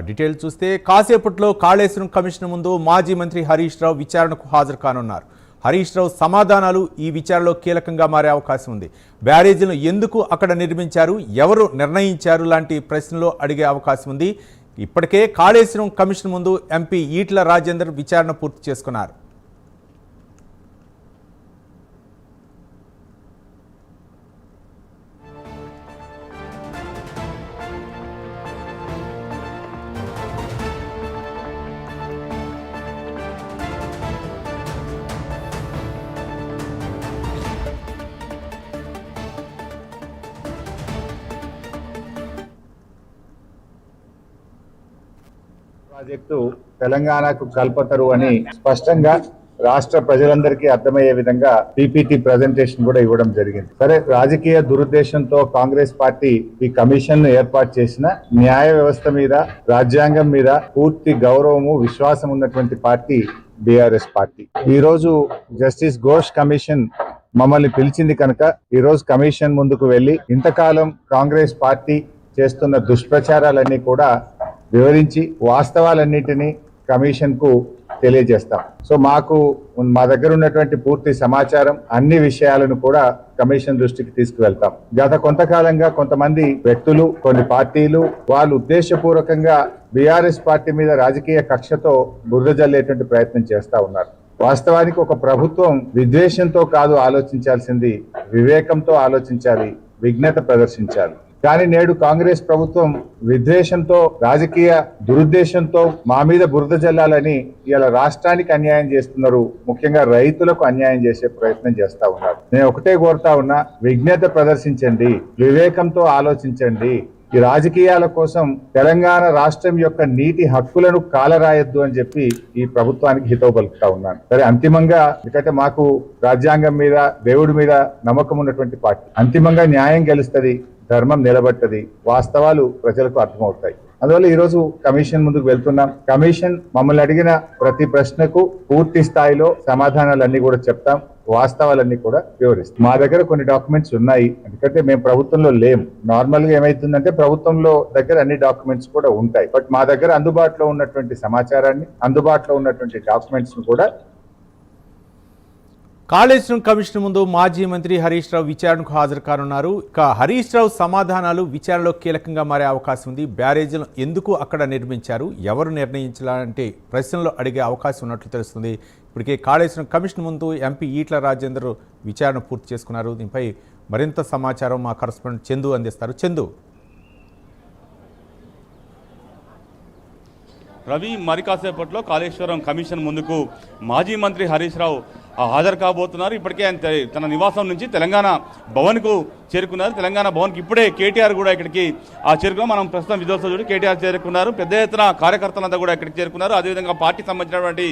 Detail చూస్తే కాసేపట్లో Kaleshwaram commission ముందు మాజీ మంత్రి హరీష్ రావు విచారణకు హాజరు కానున్నారు. హరీష్ రావు సమాధానాలు ఈ విచారణలో కీలకంగా మారే అవకాశం ఉంది. బ్యారేజీలను ఎందుకు అక్కడ నిర్మించారు, ఎవరు నిర్ణయించారు లాంటి ప్రశ్నలు అడిగే అవకాశం ఉంది. ఇప్పటికే కాళేశ్వరం కమిషన్ ముందు ఎంపీ ఈటెల రాజేందర్ విచారణ పూర్తి చేసుకున్నారు. ప్రాజెక్టు తెలంగాణకు కల్పతరు అని స్పష్టంగా రాష్ట్ర ప్రజలందరికీ అర్థమయ్యే విధంగా పీపీటీ ప్రజెంటేషన్ కూడా ఇవ్వడం జరిగింది. సరే, రాజకీయ దురుద్దేశంతో కాంగ్రెస్ పార్టీ ఈ కమిషన్ ను ఏర్పాటు చేసిన న్యాయ వ్యవస్థ మీద, రాజ్యాంగం మీద పూర్తి గౌరవము, విశ్వాసం ఉన్నటువంటి పార్టీ బీఆర్ఎస్ పార్టీ. ఈ రోజు జస్టిస్ ఘోష్ కమిషన్ మమ్మల్ని పిలిచింది కనుక ఈ రోజు కమిషన్ ముందుకు వెళ్లి ఇంతకాలం కాంగ్రెస్ పార్టీ చేస్తున్న దుష్ప్రచారాలన్నీ కూడా వివరించి వాస్తవాలన్నిటినీ కమిషన్ కు తెలియజేస్తాం. సో మా దగ్గర ఉన్నటువంటి పూర్తి సమాచారం, అన్ని విషయాలను కూడా కమిషన్ దృష్టికి తీసుకువెళ్తాం. గత కొంతకాలంగా కొంతమంది వ్యక్తులు, కొన్ని పార్టీలు వాళ్ళు ఉద్దేశపూర్వకంగా బీఆర్ఎస్ పార్టీ మీద రాజకీయ కక్షతో బురద జల్లేటువంటి ప్రయత్నం చేస్తా ఉన్నారు. వాస్తవానికి ఒక ప్రభుత్వం విద్వేషంతో కాదు ఆలోచించాల్సింది, వివేకంతో ఆలోచించాలి, విజ్ఞత ప్రదర్శించాలి. కానీ నేడు కాంగ్రెస్ ప్రభుత్వం విద్వేషంతో, రాజకీయ దురుద్దేశంతో మా మీద బురద జల్లాలని ఇలా రాష్ట్రానికి అన్యాయం చేస్తున్నారు. ముఖ్యంగా రైతులకు అన్యాయం చేసే ప్రయత్నం చేస్తా ఉన్నారు. నేను ఒకటే కోరుతా ఉన్నా, విజ్ఞత ప్రదర్శించండి, వివేకంతో ఆలోచించండి. ఈ రాజకీయాల కోసం తెలంగాణ రాష్ట్రం యొక్క నీటి హక్కులను కాలరాయొద్దు అని చెప్పి ఈ ప్రభుత్వానికి హితవు పలుకుతా ఉన్నాను. సరే, అంతిమంగా ఎందుకంటే మాకు రాజ్యాంగం మీద, దేవుడి మీద నమ్మకం ఉన్నటువంటి పార్టీ, అంతిమంగా న్యాయం గెలుస్తుంది, ధర్మం నిలబట్టది, వాస్తవాలు ప్రజలకు అర్థమవుతాయి. అందువల్ల ఈరోజు కమిషన్ ముందుకు వెళ్తున్నాం. కమిషన్ మమ్మల్ని అడిగిన ప్రతి ప్రశ్నకు పూర్తి స్థాయిలో సమాధానాలన్నీ కూడా చెప్తాం, వాస్తవాలన్నీ కూడా వివరిస్తాం. మా దగ్గర కొన్ని డాక్యుమెంట్స్ ఉన్నాయి, ఎందుకంటే మేము ప్రభుత్వంలో లేము. నార్మల్ గా ఏమైతుందంటే ప్రభుత్వంలో దగ్గర అన్ని డాక్యుమెంట్స్ కూడా ఉంటాయి. బట్ మా దగ్గర అందుబాటులో ఉన్నటువంటి సమాచారాన్ని, అందుబాటులో ఉన్నటువంటి డాక్యుమెంట్స్ ను కూడా కాళేశ్వరం కమిషన్ ముందు మాజీ మంత్రి హరీష్ రావు విచారణకు హాజరు కానున్నారు. ఇక హరీష్ రావు సమాధానాలు విచారణలో కీలకంగా మారే అవకాశం ఉంది. బ్యారేజీలను ఎందుకు అక్కడ నిర్మించారు, ఎవరు నిర్ణయించాలంటే ప్రశ్నలు అడిగే అవకాశం ఉన్నట్లు తెలుస్తుంది. ఇప్పటికే కాళేశ్వరం కమిషన్ ముందు ఎంపీ ఈటెల రాజేందర్ విచారణ పూర్తి చేసుకున్నారు. దీనిపై మరింత సమాచారం మా కరెస్పాండెంట్ చందు అందిస్తారు. చందు. రవి, మరి కాసేపట్లో కాళేశ్వరం కమిషన్ ముందుకు మాజీ మంత్రి హరీష్ రావు హాజరు కాబోతున్నారు. ఇప్పటికే ఆయన తన నివాసం నుంచి తెలంగాణ భవన్కు చేరుకున్నారు. తెలంగాణ భవన్కి ఇప్పుడే కేటీఆర్ కూడా ఇక్కడికి చేరుకున్నారు. మనం ప్రస్తుతం విజువల్స్ చూసి కేటీఆర్ చేరుకున్నారు. పెద్ద ఎత్తున కార్యకర్తలంతా కూడా ఇక్కడికి చేరుకున్నారు. అదేవిధంగా పార్టీకి సంబంధించినటువంటి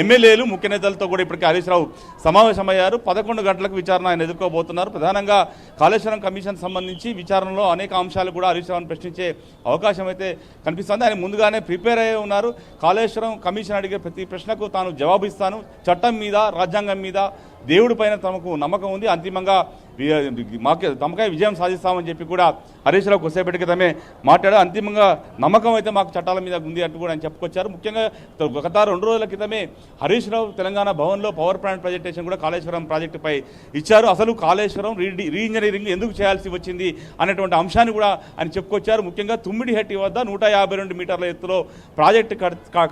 ఎమ్మెల్యేలు, ముఖ్య నేతలతో కూడా ఇప్పటికే హరీష్ రావు సమావేశమయ్యారు. 11 గంటలకు విచారణ ఆయన ఎదుర్కోబోతున్నారు. ప్రధానంగా కాళేశ్వరం కమిషన్ సంబంధించి విచారణలో అనేక అంశాలు కూడా హరీష్ రావును ప్రశ్నించే అవకాశం అయితే కనిపిస్తుంది. ఆయన ముందుగానే ప్రిపేర్ అయ్యి ఉన్నారు. కాళేశ్వరం కమిషన్ అడిగే ప్రతి ప్రశ్నకు తాను జవాబు ఇస్తాను, చట్టం మీద, రాజ్యాంగం మీద, దేవుడి పైన తమకు నమ్మకం ఉంది, అంతిమంగా తమకై విజయం సాధిస్తామని చెప్పి కూడా హరీష్ రావు కొద్దిసేపటి క్రితమే మాట్లాడారు. అంతిమంగా నమ్మకం అయితే మాకు చట్టాల మీద ఉంది అంటూ కూడా ఆయన చెప్పుకొచ్చారు. ముఖ్యంగా గత 2 రోజుల క్రితమే హరీష్ రావు తెలంగాణ భవన్లో పవర్ ప్లాంట్ ప్రజెంటేషన్ కూడా కాళేశ్వరం ప్రాజెక్టుపై ఇచ్చారు. అసలు కాళేశ్వరం రీఇంజనీరింగ్ ఎందుకు చేయాల్సి వచ్చింది అనేటువంటి అంశాన్ని కూడా ఆయన చెప్పుకొచ్చారు. ముఖ్యంగా తుమ్మిడిహట్టి వద్ద 152 మీటర్ల ఎత్తులో ప్రాజెక్టు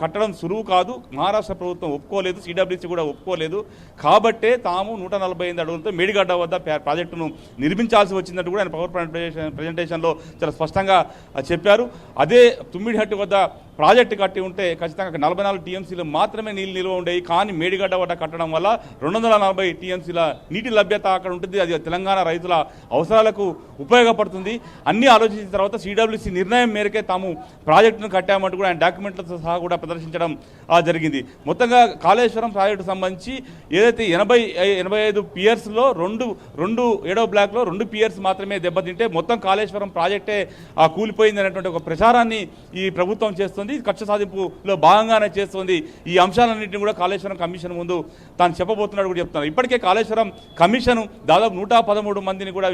కట్టడం సులువు కాదు, మహారాష్ట్ర ప్రభుత్వం ఒప్పుకోలేదు, సిడబ్ల్యూసీ కూడా ఒప్పుకోలేదు. కాబట్టే తాము 148 అడుగులతో మేడిగడ్డ వద్ద ప్రాజెక్టును నిర్మించాల్సి వచ్చిందంటూ కూడా ఆయన పవర్ ప్లాంట్ ప్రజెంటేషన్లో చాలా స్పష్టంగా చెప్పారు. అదే తుమ్మిడిహట్టి వద్ద ప్రాజెక్టు కట్టి ఉంటే ఖచ్చితంగా 44 టీఎంసీలు మాత్రమే నీళ్ళు నిల్వ ఉండేవి. కానీ మేడిగడ్డ వద్ద కట్టడం వల్ల 240 టీఎంసీల నీటి లభ్యత అక్కడ ఉంటుంది. అది తెలంగాణ రైతుల అవసరాలకు ఉపయోగపడుతుంది. అన్నీ ఆలోచించిన తర్వాత సిడబ్ల్యూసీ నిర్ణయం మేరకే తాము ప్రాజెక్టును కట్టామంటూ కూడా ఆయన డాక్యుమెంట్లతో సహా కూడా ప్రదర్శించడం జరిగింది. మొత్తంగా కాళేశ్వరం ప్రాజెక్టు సంబంధించి ఏదైతే 85 పియర్స్లో రెండు 7వ బ్లాక్లో 2 పియర్స్ మాత్రమే దెబ్బతింటే మొత్తం కాళేశ్వరం ప్రాజెక్టే కూలిపోయింది అనేటువంటి ఒక ప్రచారాన్ని ఈ ప్రభుత్వం చేస్తుంది. చేస్తుంది, కక్ష సాధింపులో భాగంగానే చేస్తుంది. ఈ అంశాలన్నింటినీ కూడా కాళేశ్వరం కమిషన్ ముందు తాను చెప్పబోతున్నాడు కూడా చెప్తున్నారు. ఇప్పటికే కాళేశ్వరం కమిషన్ దాదాపు 113 మందిని కూడా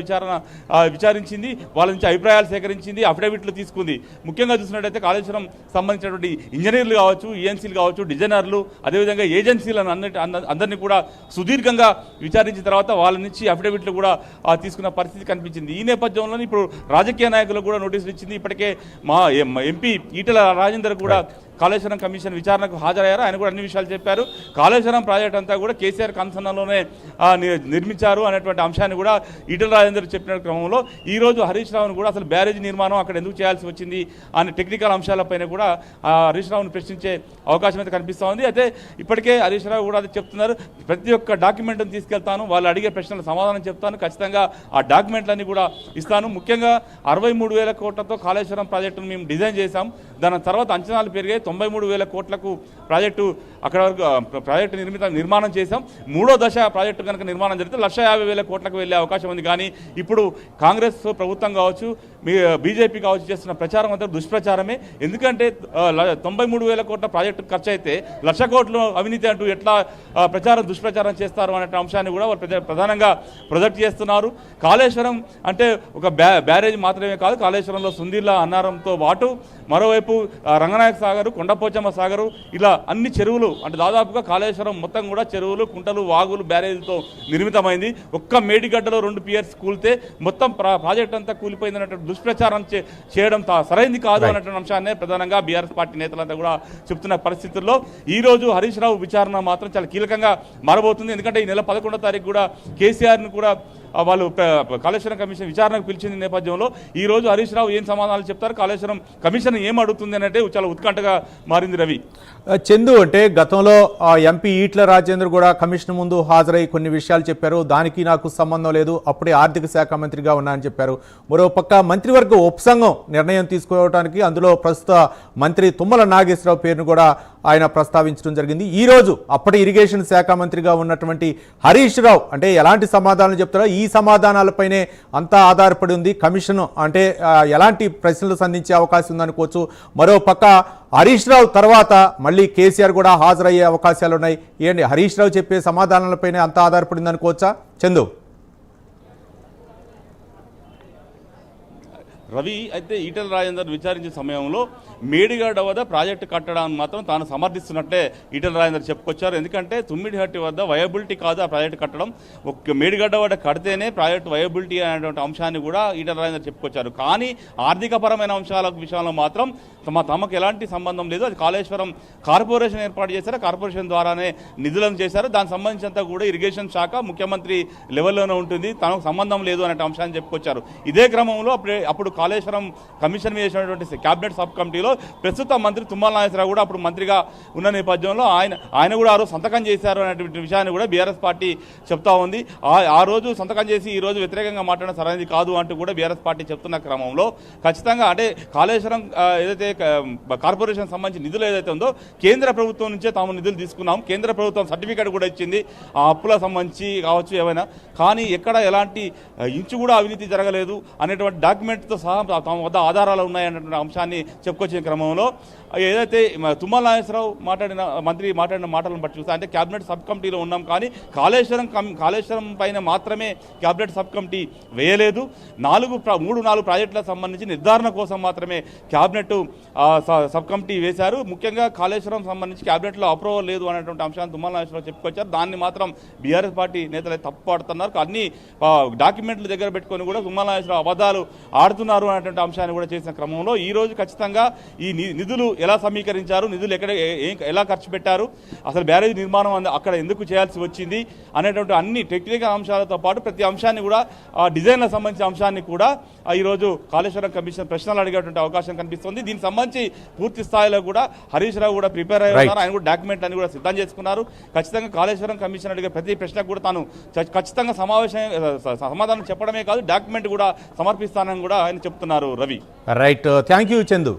విచారించింది, వాళ్ళ నుంచి అభిప్రాయాలు సేకరించింది, అఫిడవిట్లు తీసుకుంది. ముఖ్యంగా చూసినట్టయితే కాళేశ్వరం సంబంధించినటువంటి ఇంజనీర్లు కావచ్చు, ఈఎన్సీలు కావచ్చు, డిజైనర్లు, అదేవిధంగా ఏజెన్సీలను అందరినీ కూడా సుదీర్ఘంగా విచారించిన తర్వాత వాళ్ళ నుంచి అఫిడవిట్లు కూడా తీసుకున్న పరిస్థితి కనిపించింది. ఈ నేపథ్యంలో ఇప్పుడు రాజకీయ నాయకులకు కూడా నోటీసులు ఇచ్చింది. ఇప్పటికే మా ఎంపీ ఈటెల రాజేందర్ కూడా కాళేశ్వరం కమిషన్ విచారణకు హాజరయ్యారు. ఆయన కూడా అన్ని విషయాలు చెప్పారు. కాళేశ్వరం ప్రాజెక్ట్ అంతా కూడా కేసీఆర్ కన్సర్న్లోనే నిర్మించారు అనేటువంటి అంశాన్ని కూడా ఈటెల రాజేందర్ చెప్పిన క్రమంలో ఈరోజు హరీష్ రావును కూడా అసలు బ్యారేజ్ నిర్మాణం అక్కడ ఎందుకు చేయాల్సి వచ్చింది అనే టెక్నికల్ అంశాలపైన కూడా హరీష్ రావును ప్రశ్నించే అవకాశం అయితే కనిపిస్తూ ఉంది. అయితే ఇప్పటికే హరీష్ రావు కూడా అది చెప్తున్నారు, ప్రతి ఒక్క డాక్యుమెంట్ని తీసుకెళ్తాను, వాళ్ళు అడిగే ప్రశ్నలకు సమాధానం చెప్తాను, ఖచ్చితంగా ఆ డాక్యుమెంట్లన్నీ కూడా ఇస్తాను. ముఖ్యంగా 63,000 కోట్లతో కాళేశ్వరం ప్రాజెక్టును మేము డిజైన్ చేశాం. దాని తర్వాత అంచనాలు పెరిగాయి, 93,000 కోట్లకు ప్రాజెక్టు అక్కడ వరకు ప్రాజెక్టు నిర్మాణం చేశాం. 3వ దశ ప్రాజెక్టు కనుక నిర్మాణం జరిగితే 150,000 కోట్లకు వెళ్ళే అవకాశం ఉంది. కానీ ఇప్పుడు కాంగ్రెస్ ప్రభుత్వం కావచ్చు, బీజేపీ కావచ్చు చేస్తున్న ప్రచారం అంతా దుష్ప్రచారమే. ఎందుకంటే 93,000 కోట్ల ప్రాజెక్టు ఖర్చు అయితే 1,00,000 కోట్లు అవినీతి అంటూ ఎట్లా దుష్ప్రచారం చేస్తారు అనే అంశాన్ని కూడా వాళ్ళు ప్రధానంగా ప్రొజెక్ట్ చేస్తున్నారు. కాళేశ్వరం అంటే ఒక బ్యారేజ్ మాత్రమే కాదు, కాళేశ్వరంలో సుందిల్లా అన్నారంతో పాటు మరోవైపు రంగనాయక సాగరు, కొండపోచమ్మ సాగరు, ఇలా అన్ని చెరువులు అంటే దాదాపుగా కాళేశ్వరం మొత్తం కూడా చెరువులు, కుంటలు, వాగులు, బ్యారేజ్లతో నిర్మితమైంది. ఒక్క మేడిగడ్డలో 2 పియర్స్ కూలితే మొత్తం ప్రాజెక్ట్ అంతా కూలిపోయిందన్నట్టు దుష్ప్రచారం చేయడం సరైంది కాదు అన్నటువంటి అంశాన్ని ప్రధానంగా బీఆర్ఎస్ పార్టీ నేతలంతా కూడా చెప్తున్న పరిస్థితుల్లో ఈ రోజు హరీష్ రావు విచారణ మాత్రం చాలా కీలకంగా మారబోతుంది. ఎందుకంటే ఈ నెల 11వ తారీఖు కూడా కేసీఆర్ను కూడా వాళ్ళు కాళేశ్వరం కమిషన్ విచారణకు పిలిచిన నేపథ్యంలో ఈ రోజు హరీష్ రావు ఏం సమాధానాలు చెప్తారు, కాళేశ్వరం కమిషన్ ఏం అడుగుతుంది అంటే చాలా ఉత్కంఠగా మారింది. రవి చందు, అంటే గతంలో ఎంపీ ఈటెల రాజేందర్ కూడా కమిషన్ ముందు హాజరై కొన్ని విషయాలు చెప్పారు, దానికి నాకు సంబంధం లేదు, అప్పుడే ఆర్థిక శాఖ మంత్రిగా ఉన్నా అని చెప్పారు. మరోపక్క మంత్రివర్గ ఉపసంఘం నిర్ణయం తీసుకోవడానికి అందులో ప్రస్తుత మంత్రి తుమ్మల నాగేశ్వరరావు పేరును కూడా ఆయన ప్రస్తావించడం జరిగింది. ఈ రోజు అప్పటి ఇరిగేషన్ శాఖ మంత్రిగా ఉన్నటువంటి హరీష్ రావు అంటే ఎలాంటి సమాధానాలు చెప్తారో ఈ సమాధానాలపైనే అంతా ఆధారపడి ఉంది కమిషన్. అంటే ఎలాంటి ప్రశ్నలు సంధించే అవకాశం ఉందనుకోవచ్చు. మరోపక్క హరీష్ రావు తర్వాత మళ్ళీ కేసీఆర్ కూడా హాజరయ్యే అవకాశాలు ఉన్నాయి. ఏంటి హరీష్ రావు చెప్పే సమాధానాలపైనే అంతా ఆధారపడింది అనుకోవచ్చా చందు? రవి అయితే ఈటెల రాజేందర్ విచారించే సమయంలో మేడిగడ్డ వద్ద ప్రాజెక్టు కట్టడాన్ని మాత్రం తాను సమర్థిస్తున్నట్టే ఈటెల రాజేందర్ చెప్పుకొచ్చారు. ఎందుకంటే తుమ్మిడిహట్టి వద్ద వయబిలిటీ కాదు ఆ ప్రాజెక్టు కట్టడం, ఒక మేడిగడ్డ వద్ద కడితేనే ప్రాజెక్టు వయబిలిటీ అనేటువంటి అంశాన్ని కూడా ఈటెల రాజేందర్ చెప్పుకొచ్చారు. కానీ ఆర్థికపరమైన అంశాల విషయంలో మాత్రం తమకు ఎలాంటి సంబంధం లేదు, అది కాళేశ్వరం కార్పొరేషన్ ఏర్పాటు చేశారు, కార్పొరేషన్ ద్వారానే నిధులను చేశారు, దానికి సంబంధించినంత కూడా ఇరిగేషన్ శాఖ ముఖ్యమంత్రి లెవెల్లోనే ఉంటుంది, తనకు సంబంధం లేదు అనే అంశాన్ని చెప్పుకొచ్చారు. ఇదే క్రమంలో అప్పుడు కాళేశ్వరం కమిషన్ మీద చేసినటువంటి క్యాబినెట్ సబ్ కమిటీలో ప్రస్తుత మంత్రి తుమ్మల నాగేశ్వరరావు కూడా అప్పుడు మంత్రిగా ఉన్న నేపథ్యంలో ఆయన కూడా ఆ రోజు సంతకం చేశారు అనేటువంటి విషయాన్ని కూడా బీఆర్ఎస్ పార్టీ చెప్తా ఉంది. ఆ రోజు సంతకం చేసి ఈ రోజు వ్యతిరేకంగా మాట్లాడడం సరైనది కాదు అంటూ కూడా బీఆర్ఎస్ పార్టీ చెప్తున్న క్రమంలో ఖచ్చితంగా అంటే కాళేశ్వరం ఏదైతే కార్పొరేషన్ సంబంధించిన నిధులు ఏదైతే ఉందో కేంద్ర ప్రభుత్వం నుంచే తాము నిధులు తీసుకున్నాం, కేంద్ర ప్రభుత్వం సర్టిఫికేట్ కూడా ఇచ్చింది ఆ అప్పుల సంబంధించి కావచ్చు ఏమైనా, కానీ ఎక్కడ ఎలాంటి ఇంచు కూడా అవినీతి జరగలేదు అనేటువంటి డాక్యుమెంట్తో సహా తమ వద్ద ఆధారాలు ఉన్నాయన్నటువంటి అంశాన్ని చెప్పుకొచ్చిన క్రమంలో ఏదైతే తుమ్మల నాగేశ్వరరావు మంత్రి మాట్లాడిన మాటలను బట్టి చూస్తే అంటే క్యాబినెట్ సబ్ కమిటీలో ఉన్నాం కానీ కాళేశ్వరం పైన మాత్రమే క్యాబినెట్ సబ్ కమిటీ వేయలేదు, 3-4 ప్రాజెక్టులకు సంబంధించి నిర్ధారణ కోసం మాత్రమే క్యాబినెట్ సబ్ కమిటీ వేశారు. ముఖ్యంగా కాళేశ్వరం సంబంధించి క్యాబినెట్లో అప్రూవల్ లేదు అనేటువంటి అంశాన్ని తుమ్మల నాగేశ్వరరావు చెప్పుకొచ్చారు. దాన్ని మాత్రం బీఆర్ఎస్ పార్టీ నేతలు తప్పు పడుతున్నారు. అన్ని డాక్యుమెంట్లు దగ్గర పెట్టుకొని కూడా తుమ్మల నాగేశ్వరరావు అబద్ధాలు ఆడుతున్నారు అనేటువంటి అంశాన్ని కూడా చేసిన క్రమంలో ఈ రోజు ఖచ్చితంగా ఈ నిధులు ఎలా సమీకరించారు, నిధులు ఎలా ఖర్చు పెట్టారు, అసలు బ్యారేజ్ నిర్మాణం అక్కడ ఎందుకు చేయాల్సి వచ్చింది అనేటువంటి అన్ని టెక్నికల్ అంశాలతో పాటు ప్రతి అంశాన్ని కూడా డిజైన్లకు సంబంధించిన అంశాన్ని కూడా ఈరోజు కాళేశ్వరం కమిషన్ ప్రశ్నలు అడిగేటువంటి అవకాశం కనిపిస్తుంది. దీనికి సంబంధించి పూర్తి స్థాయిలో కూడా హరీష్ రావు కూడా ప్రిపేర్ అయ్యి ఉన్నారు, ఆయన కూడా డాక్యుమెంట్ అన్ని కూడా సిద్ధం చేసుకున్నారు. ఖచ్చితంగా కాళేశ్వరం కమిషన్ అడిగే ప్రతి ప్రశ్నకు కూడా తాను ఖచ్చితంగా సమాధానం చెప్పడమే కాదు డాక్యుమెంట్ కూడా సమర్పిస్తానని కూడా ఆయన చెప్తున్నారు. Ravi right, thank you Chandu.